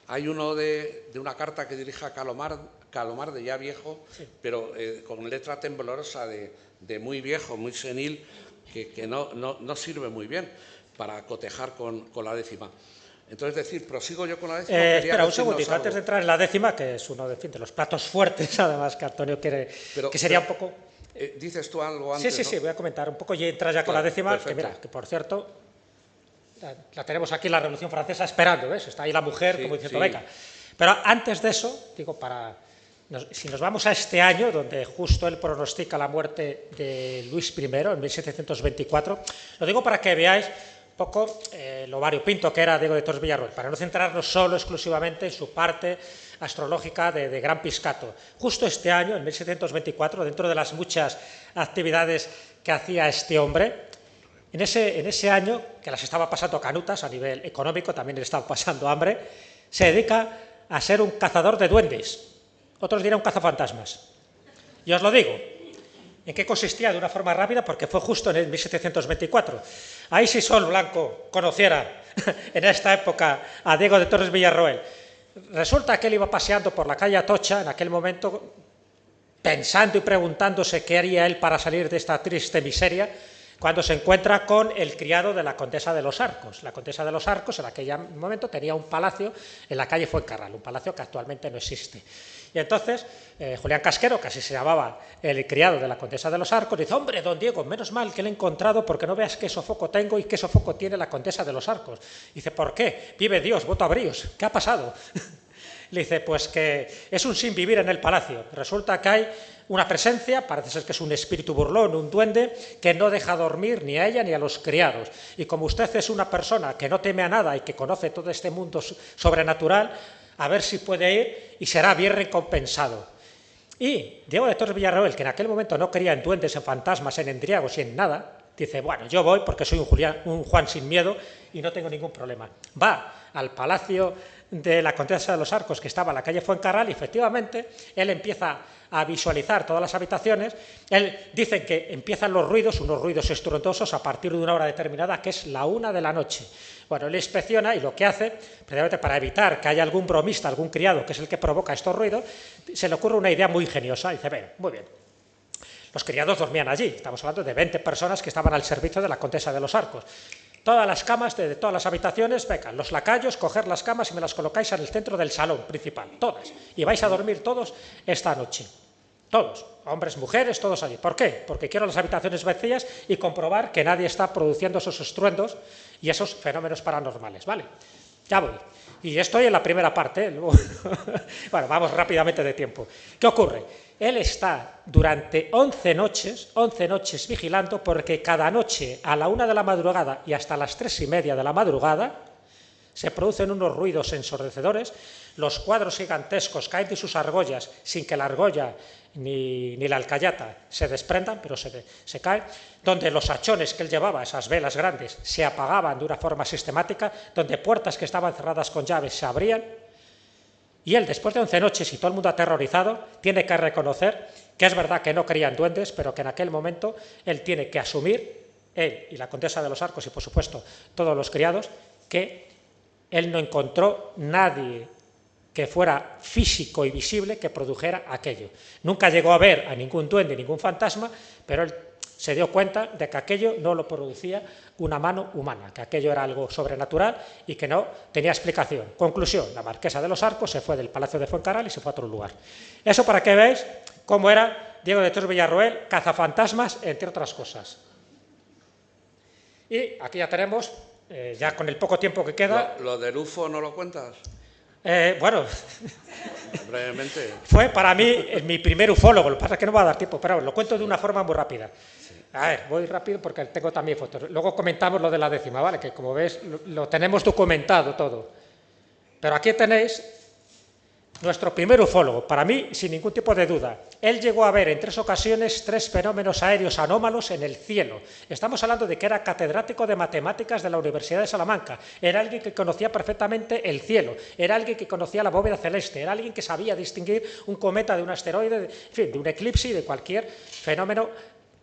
Hay uno de una carta que dirige a Calomar de ya viejo, sí, pero con letra temblorosa de muy viejo, muy senil, que no sirve muy bien para cotejar con la décima. Entonces, decir, prosigo yo con la décima. Espera un segundito, antes de entrar en la décima, que es uno de los platos fuertes, además, que Antonio quiere, que sería un poco... ¿Dices tú algo antes? Sí, voy a comentar un poco y entras ya con la décima, perfecto. Que mira, que por cierto, la tenemos aquí en la Revolución Francesa esperando, ¿ves? Está ahí la mujer, sí, como diciendo, venga. Pero antes de eso, digo, si nos vamos a este año, donde justo él pronostica la muerte de Luis I, en 1724, lo digo para que veáis un poco lo variopinto que era Diego de Torres Villarroel, para no centrarnos solo exclusivamente en su parte astrológica de Gran Piscato. Justo este año, en 1724, dentro de las muchas actividades que hacía este hombre, en ese año, que las estaba pasando canutas a nivel económico, también le estaba pasando hambre, se dedica a ser un cazador de duendes. Otros dirán un cazafantasmas. Y os lo digo. ¿En qué consistía? De una forma rápida, porque fue justo en el 1724. Ahí si Sol Blanco conociera en esta época a Diego de Torres Villarroel. Resulta que él iba paseando por la calle Atocha en aquel momento, pensando y preguntándose qué haría él para salir de esta triste miseria, cuando se encuentra con el criado de la Condesa de los Arcos. La Condesa de los Arcos en aquel momento tenía un palacio en la calle Fuencarral, un palacio que actualmente no existe. Y entonces Julián Casquero, que así se llamaba el criado de la Condesa de los Arcos, dice, hombre, don Diego, menos mal que le he encontrado, porque no veas qué sofoco tengo y qué sofoco tiene la Condesa de los Arcos. Dice, ¿por qué? Vive Dios, voto a bríos. ¿Qué ha pasado? Le dice, pues que es un sin vivir en el palacio. Resulta que hay una presencia, parece ser que es un espíritu burlón, un duende, que no deja dormir ni a ella ni a los criados. Y como usted es una persona que no teme a nada y que conoce todo este mundo sobrenatural, a ver si puede ir y será bien recompensado. Y Diego de Torres Villarroel, que en aquel momento no creía en duendes, en fantasmas, en endriagos y en nada, dice, bueno, yo voy porque soy un Juan sin miedo y no tengo ningún problema. Va al palacio de la Condesa de los Arcos, que estaba en la calle Fuencarral, y efectivamente él empieza a visualizar todas las habitaciones. Él dice que empiezan los ruidos, unos ruidos estruendosos a partir de una hora determinada, que es la 1 de la noche. Bueno, él inspecciona y lo que hace, precisamente para evitar que haya algún bromista, algún criado, que es el que provoca estos ruidos, se le ocurre una idea muy ingeniosa. Dice, bueno, muy bien. Los criados dormían allí, estamos hablando de 20 personas que estaban al servicio de la Condesa de los Arcos. Todas las camas de todas las habitaciones, venga, los lacayos, coger las camas y me las colocáis en el centro del salón principal, todas. Y vais a dormir todos esta noche. Todos, hombres, mujeres, todos allí. ¿Por qué? Porque quiero las habitaciones vacías y comprobar que nadie está produciendo esos estruendos y esos fenómenos paranormales, ¿vale? Ya voy. Y estoy en la primera parte. Bueno, vamos rápidamente de tiempo. ¿Qué ocurre? Él está durante 11 noches vigilando, porque cada noche a la 1 de la madrugada y hasta las 3:30 de la madrugada se producen unos ruidos ensordecedores, los cuadros gigantescos caen de sus argollas sin que la argolla ni la alcayata se desprendan, pero se caen, donde los hachones que él llevaba, esas velas grandes, se apagaban de una forma sistemática, donde puertas que estaban cerradas con llaves se abrían. Y él, después de 11 noches y todo el mundo aterrorizado, tiene que reconocer que es verdad que no creía en duendes, pero que en aquel momento él tiene que asumir, él y la Condesa de los Arcos y, por supuesto, todos los criados, que él no encontró nadie que fuera físico y visible que produjera aquello. Nunca llegó a ver a ningún duende, ningún fantasma, pero él se dio cuenta de que aquello no lo producía una mano humana, que aquello era algo sobrenatural y que no tenía explicación. Conclusión, la marquesa de los Arcos se fue del Palacio de Fuencarral y se fue a otro lugar. Eso para que veáis cómo era Diego de Torres Villarroel, cazafantasmas, entre otras cosas. Y aquí ya tenemos, ya con el poco tiempo que queda... ¿Lo del UFO no lo cuentas? Bueno, brevemente. Fue para mí mi primer ufólogo, lo que pasa es que no va a dar tiempo, pero lo cuento de una forma muy rápida. A ver, voy rápido porque tengo también fotos. Luego comentamos lo de la 10ª, ¿vale? Que como ves lo tenemos documentado todo. Pero aquí tenéis nuestro primer ufólogo, para mí sin ningún tipo de duda. Él llegó a ver en 3 ocasiones 3 fenómenos aéreos anómalos en el cielo. Estamos hablando de que era catedrático de matemáticas de la Universidad de Salamanca. Era alguien que conocía perfectamente el cielo. Era alguien que conocía la bóveda celeste. Era alguien que sabía distinguir un cometa de un asteroide, en fin, de un eclipse y de cualquier fenómeno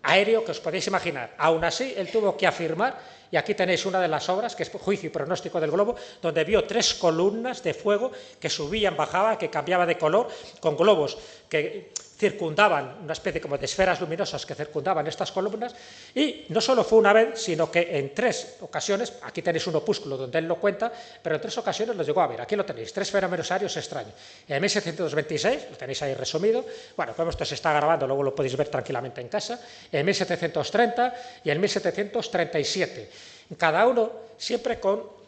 aéreo que os podéis imaginar. Aún así, él tuvo que afirmar, y aquí tenéis una de las obras, que es Juicio y pronóstico del globo, donde vio 3 columnas de fuego que subían, bajaban, que cambiaba de color, con globos que circundaban, una especie como de esferas luminosas que circundaban estas columnas, y no solo fue una vez, sino que en 3 ocasiones, aquí tenéis un opúsculo donde él lo cuenta, pero en 3 ocasiones lo llegó a ver. Aquí lo tenéis, 3 fenómenos aéreos extraños. En 1726, lo tenéis ahí resumido, bueno, como esto se está grabando, luego lo podéis ver tranquilamente en casa, en 1730 y en 1737. Cada uno siempre con...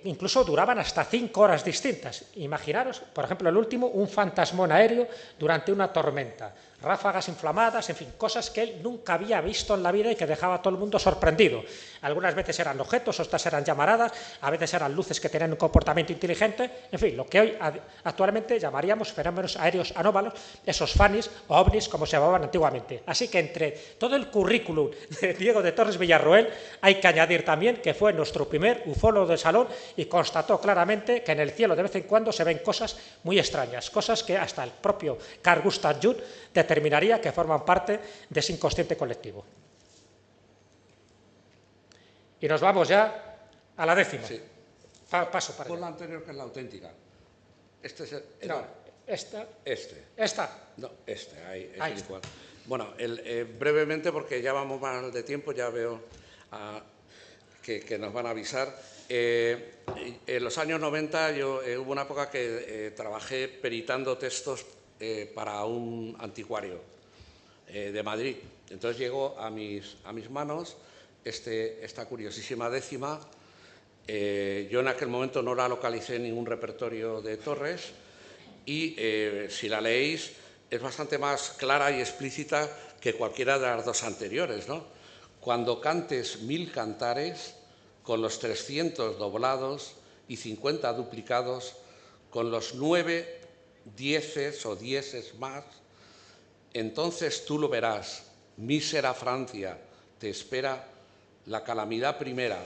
incluso duraban hasta 5 horas distintas. Imaginaros, por ejemplo, el último, un fantasmón aéreo durante una tormenta, ráfagas inflamadas, en fin, cosas que él nunca había visto en la vida y que dejaba a todo el mundo sorprendido. Algunas veces eran objetos, otras eran llamaradas, a veces eran luces que tenían un comportamiento inteligente, en fin, lo que hoy actualmente llamaríamos fenómenos aéreos anómalos, esos FANIs o OVNIs como se llamaban antiguamente. Así que entre todo el currículum de Diego de Torres Villarroel hay que añadir también que fue nuestro primer ufólogo de salón y constató claramente que en el cielo de vez en cuando se ven cosas muy extrañas, cosas que hasta el propio Carl Gustav Jung determinaría que forman parte de ese inconsciente colectivo. Y nos vamos ya a la 10ª. Sí. Paso para Pon la allá. anterior, que es la auténtica. Este es el... No, esta. Esta. No, ahí es igual. Bueno, brevemente, porque ya vamos mal de tiempo, ya veo que nos van a avisar. En los años 90 hubo una época que trabajé peritando textos para un anticuario de Madrid. Entonces llegó a mis manos esta curiosísima 10ª. Yo en aquel momento no la localicé en ningún repertorio de Torres y si la leéis es bastante más clara y explícita que cualquiera de las 2 anteriores, ¿no? Cuando cantes 1000 cantares, con los 300 doblados y 50 duplicados, con los 9 dieces o dieces más, entonces tú lo verás, mísera Francia, te espera la calamidad primera,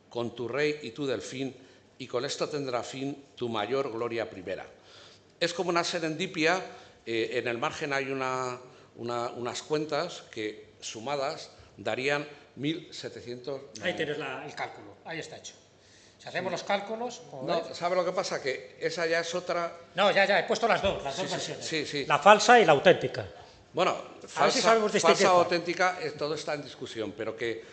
con tu rey y tu delfín, y con esto tendrá fin tu mayor gloria primera. Es como una serendipia, en el margen hay unas cuentas que sumadas darían 1700... Ahí tienes el cálculo, ahí está hecho. Si hacemos los cálculos... No, ¿sabe lo que pasa? Que esa ya es otra... No, ya, he puesto las dos versiones. Sí. La falsa y la auténtica. Bueno, falsa o auténtica, todo está en discusión, pero que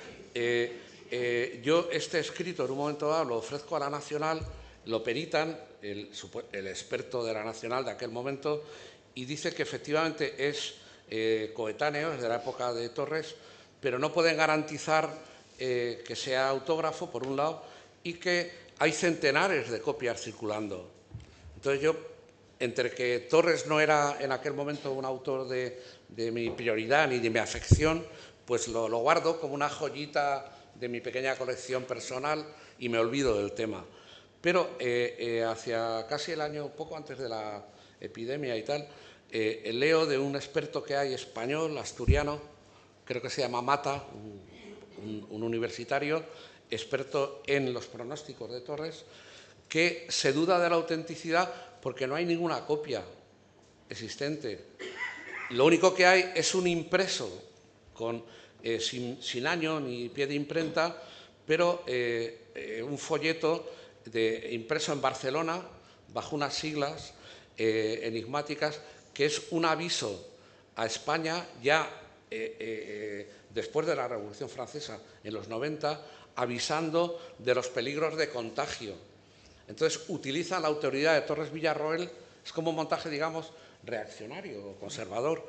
yo este escrito en un momento dado lo ofrezco a la Nacional, lo peritan, el experto de la Nacional de aquel momento, y dice que efectivamente es coetáneo, es de la época de Torres, pero no pueden garantizar que sea autógrafo, por un lado, y que hay centenares de copias circulando. Entonces yo, entre que Torres no era en aquel momento un autor de mi prioridad ni de mi afección, pues lo guardo como una joyita de mi pequeña colección personal y me olvido del tema. Pero hacia casi el año, poco antes de la epidemia y tal, leo de un experto que hay español, asturiano, creo que se llama Mata, un universitario, experto en los pronósticos de Torres, que se duda de la autenticidad porque no hay ninguna copia existente. Lo único que hay es un impreso sin año ni pie de imprenta, pero un folleto impreso en Barcelona bajo unas siglas enigmáticas, que es un aviso a España ya después de la Revolución Francesa, en los 90, avisando de los peligros de contagio. Entonces, utilizan la autoridad de Torres Villarroel, es como un montaje, digamos, reaccionario o conservador.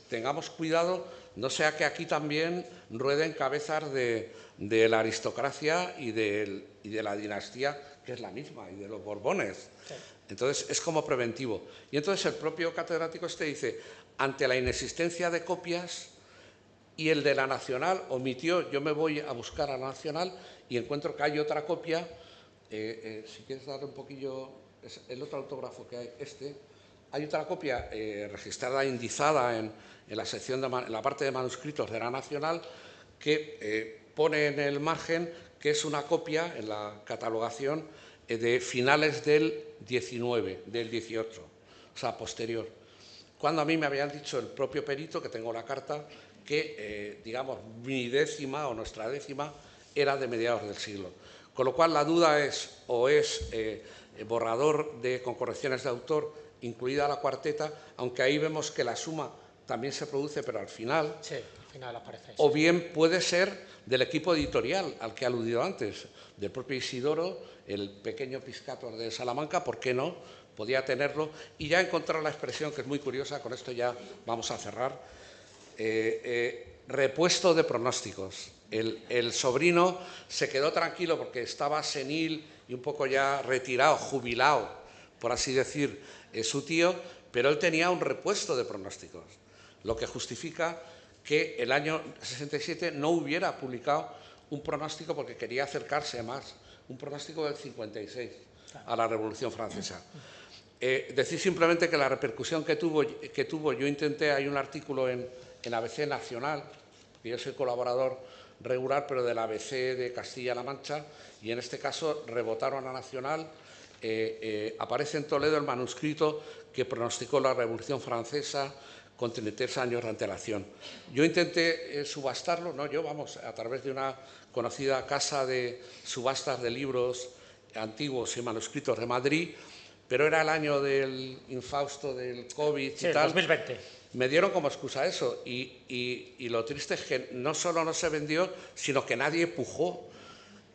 Tengamos cuidado, no sea que aquí también rueden cabezas de la aristocracia y de la dinastía, que es la misma, y de los Borbones. Sí. Entonces, es como preventivo. Y entonces el propio catedrático dice, ante la inexistencia de copias y el de la Nacional omitió, yo me voy a buscar a la Nacional y encuentro que hay otra copia, si quieres darle un poquillo, es el otro autógrafo que hay, hay otra copia registrada, indizada en la sección en la parte de manuscritos de la Nacional, que pone en el margen que es una copia en la catalogación de finales del 19, del 18, o sea, posterior. Cuando a mí me habían dicho el propio perito, que tengo la carta, que, digamos, mi décima o nuestra décima era de mediados del siglo. Con lo cual la duda es, o es borrador con correcciones de autor, incluida la cuarteta, aunque ahí vemos que la suma también se produce, pero al final. Sí, al final aparece. O bien puede ser del equipo editorial al que he aludido antes, del propio Isidoro, el pequeño Piscator de Salamanca, ¿por qué no? Podía tenerlo. Y ya he encontrado la expresión que es muy curiosa, con esto ya vamos a cerrar, repuesto de pronósticos. El sobrino se quedó tranquilo porque estaba senil y un poco ya retirado, jubilado, por así decir, su tío, pero él tenía un repuesto de pronósticos, lo que justifica que el año 67 no hubiera publicado un pronóstico porque quería acercarse más, un pronóstico del 56 a la Revolución Francesa. Decir simplemente que la repercusión que tuvo, yo intenté, hay un artículo en ABC Nacional, que yo soy colaborador regular, pero del ABC de Castilla-La Mancha, y en este caso rebotaron a Nacional. Aparece en Toledo el manuscrito que pronosticó la Revolución Francesa con 33 años de antelación. Yo intenté subastarlo, no yo, vamos, a través de una conocida casa de subastas de libros antiguos y manuscritos de Madrid, pero era el año del infausto del COVID y tal. 2020. Me dieron como excusa eso y lo triste es que no solo no se vendió, sino que nadie pujó.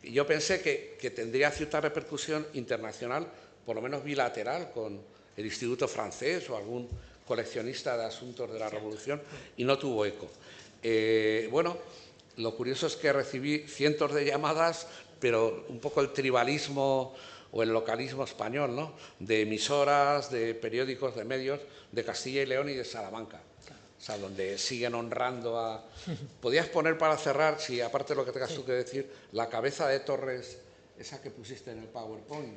Yo pensé que tendría cierta repercusión internacional, por lo menos bilateral, con el Instituto Francés o algún coleccionista de asuntos de la Revolución, y no tuvo eco. Bueno, lo curioso es que recibí cientos de llamadas, pero un poco el tribalismo o el localismo español, ¿no?, de emisoras, de periódicos, de medios de Castilla y León y de Salamanca. O sea, donde siguen honrando a... ¿Podías poner para cerrar, si aparte de lo que tengas tú que decir, la cabeza de Torres, esa que pusiste en el PowerPoint?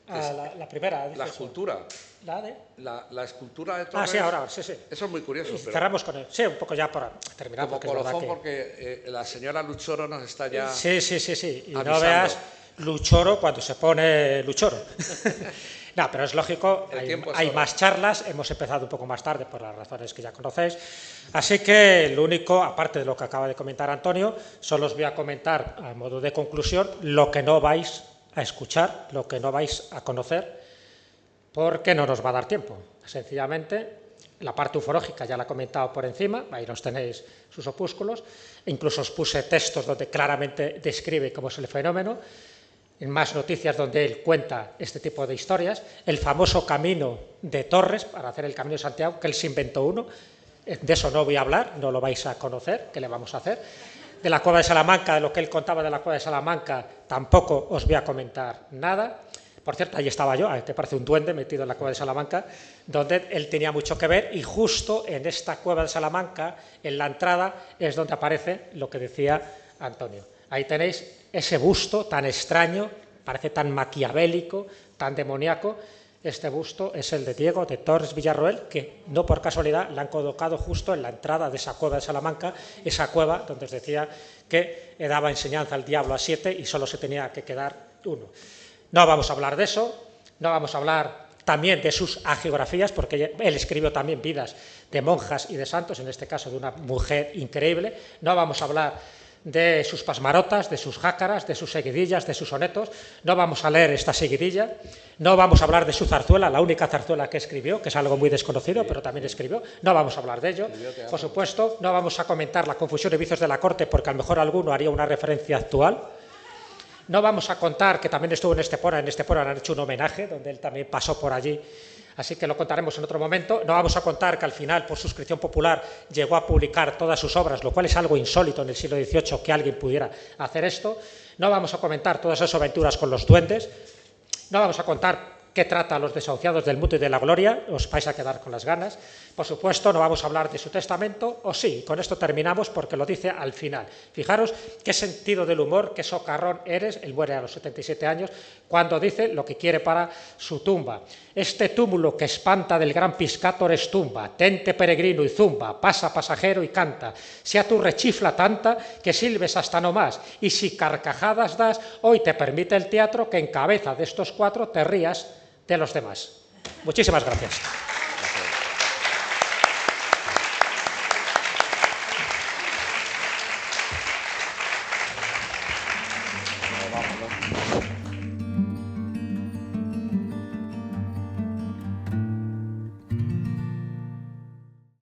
La primera. La escultura. ¿La de? La escultura de Torres. Ah, sí, ahora, sí. Eso es muy curioso. Pero cerramos con él. Sí, un poco ya para terminar. Como colofón, porque la señora Luchoro nos está ya... Sí. Y avisando. No veas Luchoro cuando se pone Luchoro. No, pero es lógico, hay más charlas, hemos empezado un poco más tarde por las razones que ya conocéis, así que lo único, aparte de lo que acaba de comentar Antonio, solo os voy a comentar a modo de conclusión lo que no vais a escuchar, lo que no vais a conocer, porque no nos va a dar tiempo. Sencillamente, la parte ufológica ya la he comentado por encima, ahí nos tenéis sus opúsculos, incluso os puse textos donde claramente describe cómo es el fenómeno, en más noticias donde él cuenta este tipo de historias, el famoso camino de Torres, para hacer el Camino de Santiago, que él se inventó uno, de eso no voy a hablar, no lo vais a conocer, ¿qué le vamos a hacer? De la Cueva de Salamanca, de lo que él contaba de la Cueva de Salamanca, tampoco os voy a comentar nada. Por cierto, ahí estaba yo, te parece un duende metido en la Cueva de Salamanca, donde él tenía mucho que ver, y justo en esta Cueva de Salamanca, en la entrada, es donde aparece lo que decía Antonio. Ahí tenéis ese busto tan extraño, parece tan maquiavélico, tan demoníaco. Este busto es el de Diego de Torres Villarroel, que no por casualidad la han colocado justo en la entrada de esa cueva de Salamanca, esa cueva donde os decía que daba enseñanza al diablo a 7 y solo se tenía que quedar uno. No vamos a hablar de eso, no vamos a hablar también de sus hagiografías, porque él escribió también vidas de monjas y de santos, en este caso de una mujer increíble. No vamos a hablar de sus pasmarotas, de sus jácaras, de sus seguidillas, de sus sonetos. No vamos a leer esta seguidilla, no vamos a hablar de su zarzuela, la única zarzuela que escribió, que es algo muy desconocido, pero también escribió. No vamos a hablar de ello. Por supuesto, no vamos a comentar la confusión y vicios de la corte, porque a lo mejor alguno haría una referencia actual. No vamos a contar que también estuvo en Estepona le han hecho un homenaje, donde él también pasó por allí, así que lo contaremos en otro momento. No vamos a contar que al final, por suscripción popular, llegó a publicar todas sus obras, lo cual es algo insólito en el siglo XVIII que alguien pudiera hacer esto. No vamos a comentar todas esas aventuras con los duendes. No vamos a contar qué trata a los desahuciados del mundo y de la gloria, os vais a quedar con las ganas. Por supuesto, no vamos a hablar de su testamento, o sí, con esto terminamos porque lo dice al final. Fijaros qué sentido del humor, qué socarrón eres, él muere a los 77 años, cuando dice lo que quiere para su tumba. Este túmulo que espanta del gran Piscator es tumba, tente peregrino y zumba, pasa pasajero y canta, sea tu rechifla tanta que silbes hasta no más, y si carcajadas das, hoy te permite el teatro que en cabeza de estos cuatro te rías de los demás. Muchísimas gracias.